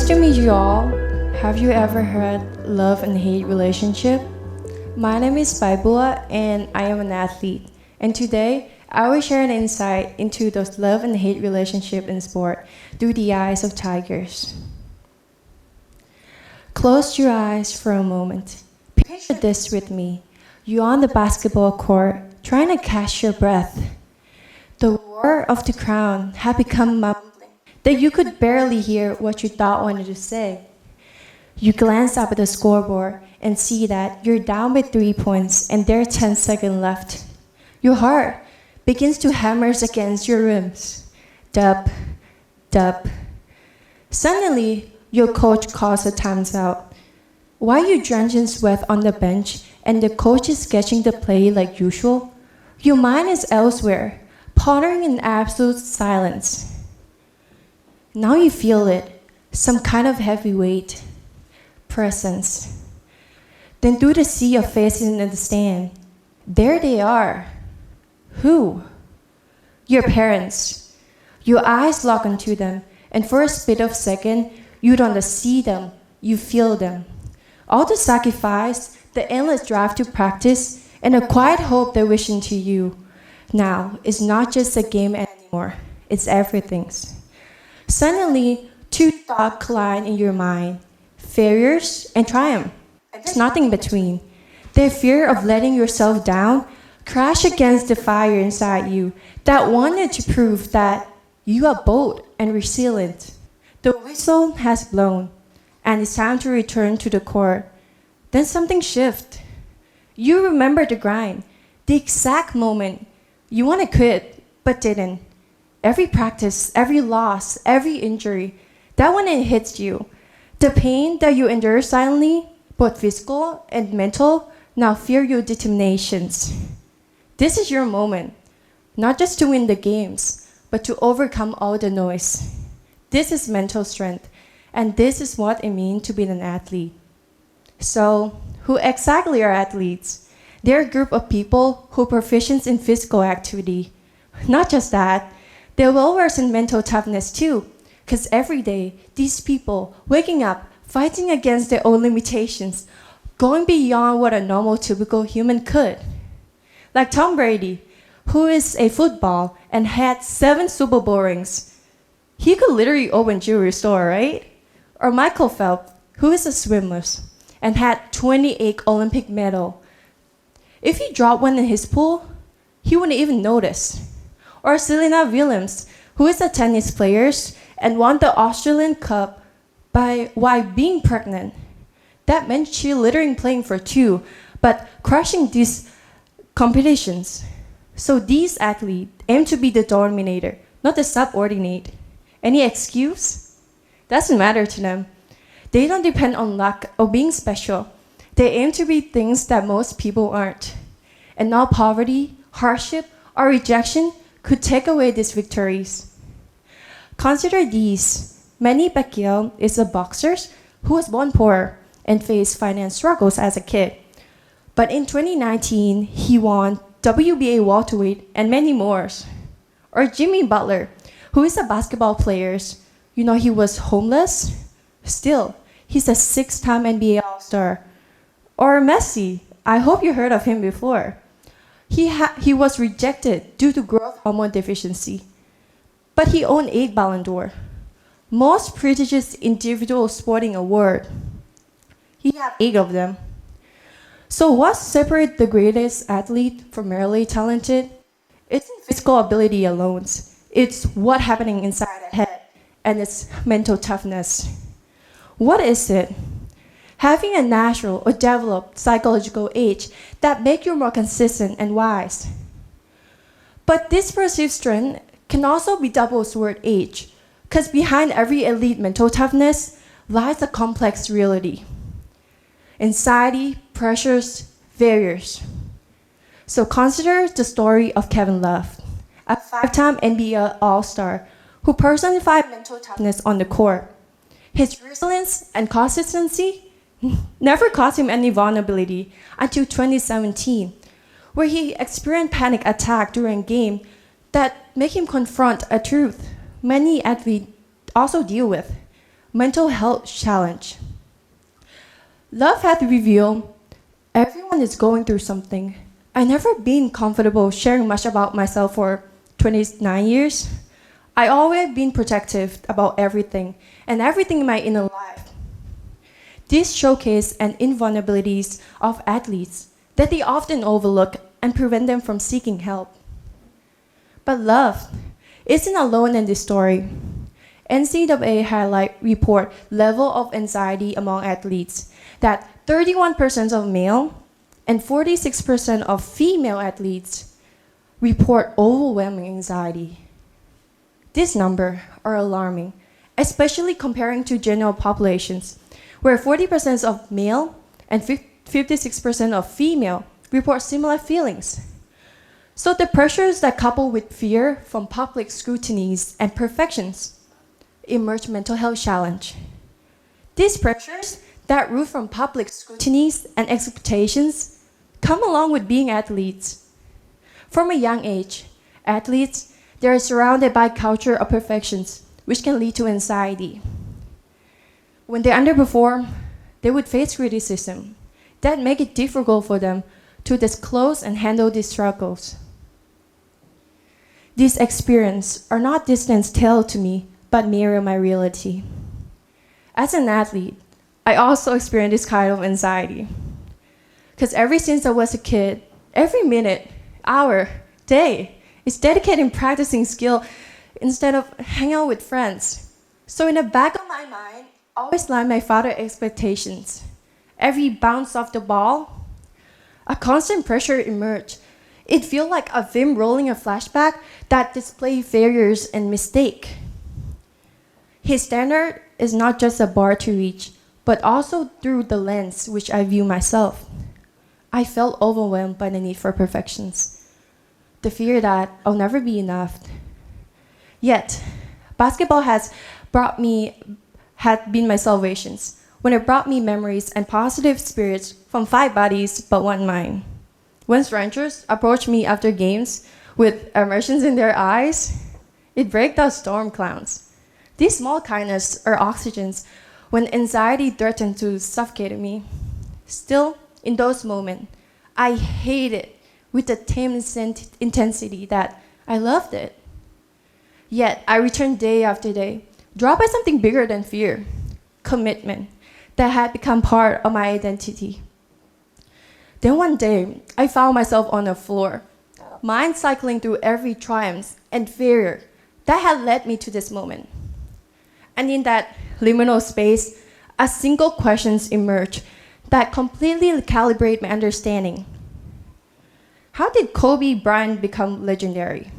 Nice to meet you all. Have you ever heard love and hate relationship? My name is Baibua and I am an athlete. And today, I will share an insight into those love and hate relationship in sport through the eyes of tigers. Close your eyes for a moment. Picture this with me. You're on the basketball court, trying to catch your breath. The roar of the crowd had become mumbling that you could barely hear what you thought wanted to say. You glance up at the scoreboard and see that you're down by 3 points and there are 10 seconds left. Your heart begins to hammer against your ribs. Dub, dub. Suddenly, your coach calls a timeout. While you drenched in sweat on the bench and the coach is sketching the play like usual, your mind is elsewhere, pondering in absolute silence. Now you feel it, some kind of heavy weight, presence. Then through the sea of faces in the stand, there they are. Who? Your parents. Your eyes lock onto them, and for a split of a second, you don't see them, you feel them. All the sacrifice, the endless drive to practice, and a quiet hope they're wishing to you. Now, it's not just a game anymore, it's everything's. Suddenly, two thoughts collide in your mind, failures and triumph. There's nothing between. The fear of letting yourself down crash against the fire inside you that wanted to prove that you are bold and resilient. The whistle has blown, and it's time to return to the court. Then something shifts. You remember the grind, the exact moment you want to quit but didn't. Every practice, every loss, every injury, that when it hits you, the pain that you endure silently, both physical and mental, now fear your determinations. This is your moment, not just to win the games, but to overcome all the noise. This is mental strength, and this is what it means to be an athlete. So, who exactly are athletes? They're a group of people who are proficient in physical activity. Not just that, they're well-versed in mental toughness too, because every day, these people waking up, fighting against their own limitations, going beyond what a normal, typical human could. Like Tom Brady, who is a football and had 7 Super Bowl rings. He could literally open a jewelry store, right? Or Michael Phelps, who is a swimmer and had 28 Olympic medals. If he dropped one in his pool, he wouldn't even notice. Or Serena Williams, who is a tennis player and won the Australian Cup while being pregnant. That meant she literally playing for 2, but crushing these competitions. So these athletes aim to be the dominator, not the subordinate. Any excuse? Doesn't matter to them. They don't depend on luck or being special. They aim to be things that most people aren't. And now poverty, hardship, or rejection could take away these victories. Consider these. Manny Pacquiao is a boxer who was born poor and faced finance struggles as a kid. But in 2019, he won WBA welterweight and many more. Or Jimmy Butler, who is a basketball player. You know he was homeless? Still, he's a 6-time NBA All-Star. Or Messi, I hope you heard of him before. He was rejected due to growth hormone deficiency. But he owned 8 Ballon d'Or, most prestigious individual sporting award. He had 8 of them. So what separates the greatest athlete from merely talented? It's in physical ability alone. It's what's happening inside the head, and it's mental toughness. What is it? Having a natural or developed psychological edge that make you more consistent and wise. But this perceived strength can also be double-sword edge, because behind every elite mental toughness lies a complex reality. Anxiety, pressures, failures. So consider the story of Kevin Love, a 5-time NBA All-Star who personified mental toughness on the court. His resilience and consistency never caused him any vulnerability until 2017, where he experienced panic attack during a game that made him confront a truth many athletes also deal with. mental health challenge. Love had revealed everyone is going through something. I never been comfortable sharing much about myself for 29 years. I always been protective about everything and everything in my inner life. This showcase and invulnerabilities of athletes that they often overlook and prevent them from seeking help. But love isn't alone in this story. NCAA highlight report level of anxiety among athletes that 31% of male and 46% of female athletes report overwhelming anxiety. These numbers are alarming, especially comparing to general populations, where 40% of male and 56% of female report similar feelings. So the pressures that couple with fear from public scrutinies and perfections emerge mental health challenge. These pressures that root from public scrutinies and expectations come along with being athletes. From a young age, athletes they are surrounded by culture of perfections, which can lead to anxiety. When they underperform, they would face criticism. That make it difficult for them to disclose and handle these struggles. These experiences are not distant tales to me, but mirror my reality. As an athlete, I also experience this kind of anxiety. Because ever since I was a kid, every minute, hour, day, is dedicated in practicing skill instead of hanging out with friends. So in the back of my mind, always lie my father's expectations. Every bounce of the ball, a constant pressure emerged. It feels like a film rolling a flashback that displays failures and mistake. His standard is not just a bar to reach, but also through the lens which I view myself. I felt overwhelmed by the need for perfections, the fear that I'll never be enough. Yet, basketball had been my salvation when it brought me memories and positive spirits from 5 bodies but 1 mind. When strangers approach me after games with emotions in their eyes, it breaks the storm clouds. These small kindnesses are oxygens when anxiety threatened to suffocate me. Still, in those moments, I hate it with the same intensity that I loved it. Yet, I returned day after day, drawn by something bigger than fear, commitment, that had become part of my identity. Then one day, I found myself on the floor, mind cycling through every triumph and failure that had led me to this moment. And in that liminal space, a single question emerged that completely calibrated my understanding. How did Kobe Bryant become legendary?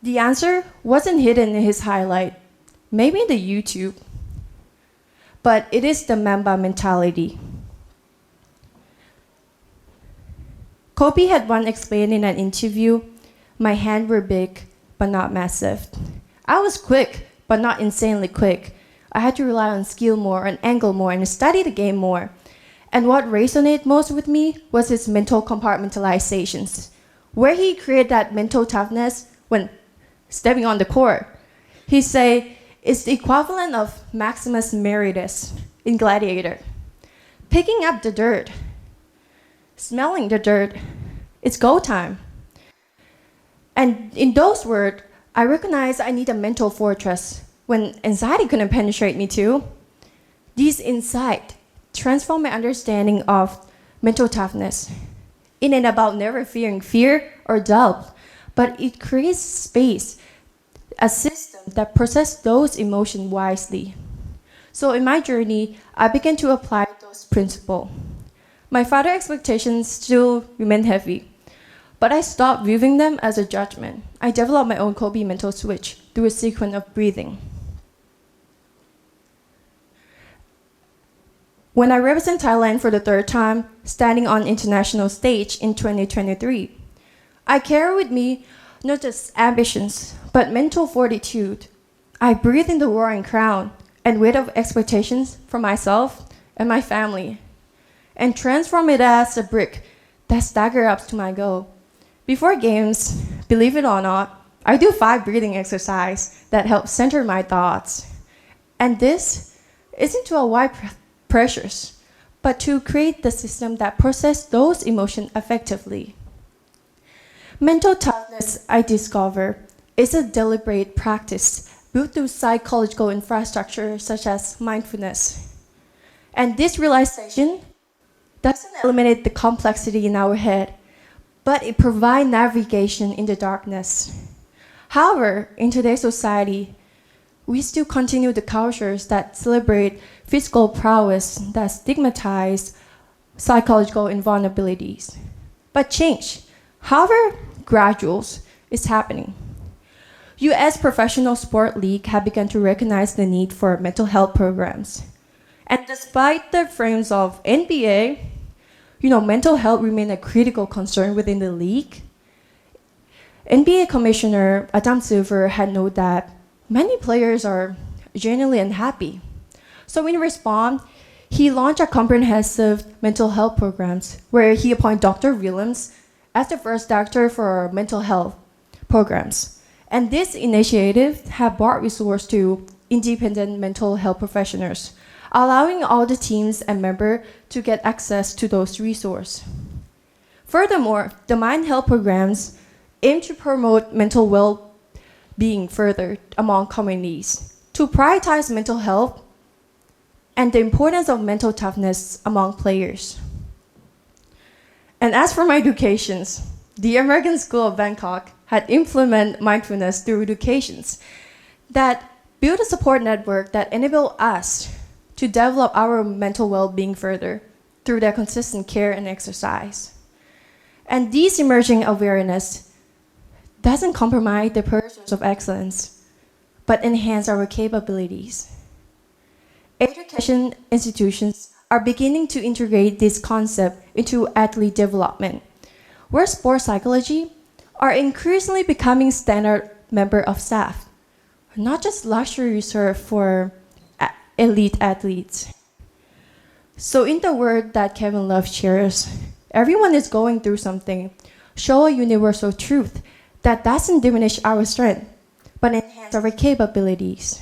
The answer wasn't hidden in his highlight, maybe in the YouTube, but it is the Mamba mentality. Kobe had once explained in an interview, "My hands were big, but not massive. I was quick, but not insanely quick. I had to rely on skill more, on angle more, and study the game more. And what resonated most with me was his mental compartmentalizations, where he created that mental toughness when stepping on the court. He say it's the equivalent of Maximus Meritus in Gladiator. Picking up the dirt, smelling the dirt, it's go time. And in those words, I recognize I need a mental fortress when anxiety couldn't penetrate me too. These insights transform my understanding of mental toughness. It ain't about never fearing fear or doubt, but it creates space, a system that processes those emotions wisely. So in my journey, I began to apply those principles. My father's expectations still remain heavy, but I stopped viewing them as a judgment. I developed my own Kobe mental switch through a sequence of breathing. When I represent Thailand for the 3rd time, standing on international stage in 2023, I carry with me not just ambitions, but mental fortitude. I breathe in the roaring crown and weight of expectations for myself and my family, and transform it as a brick that staggers up to my goal. Before games, believe it or not, I do 5 breathing exercise that help center my thoughts. And this isn't to avoid pressures, but to create the system that processes those emotions effectively. Mental toughness, I discover, is a deliberate practice built through psychological infrastructure such as mindfulness. And this realization doesn't eliminate the complexity in our head, but it provides navigation in the darkness. However, in today's society, we still continue the cultures that celebrate physical prowess, that stigmatize psychological invulnerabilities. But change, however gradual, is happening. U.S. professional sport league have begun to recognize the need for mental health programs. And despite the frames of NBA, mental health remains a critical concern within the league. NBA Commissioner Adam Silver had noted that many players are genuinely unhappy. So in response, he launched a comprehensive mental health programs where he appointed Dr. Williams as the first doctor for mental health programs. And this initiative has brought resources to independent mental health professionals, allowing all the teams and members to get access to those resources. Furthermore, the Mind Health programs aim to promote mental well-being further among communities, to prioritize mental health and the importance of mental toughness among players. And as for my educations, the American School of Bangkok had implemented mindfulness through educations that build a support network that enable us to develop our mental well-being further through their consistent care and exercise. And these emerging awareness doesn't compromise the pursuit of excellence, but enhance our capabilities. Education institutions are beginning to integrate this concept into athlete development, where sports psychology are increasingly becoming standard member of staff, not just luxury reserved for elite athletes. So in the word that Kevin Love shares, everyone is going through something. Show a universal truth that doesn't diminish our strength, but enhance our capabilities.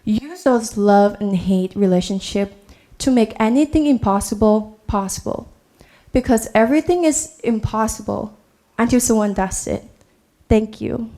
Use those love and hate relationship to make anything impossible possible, because everything is impossible until someone does it. Thank you.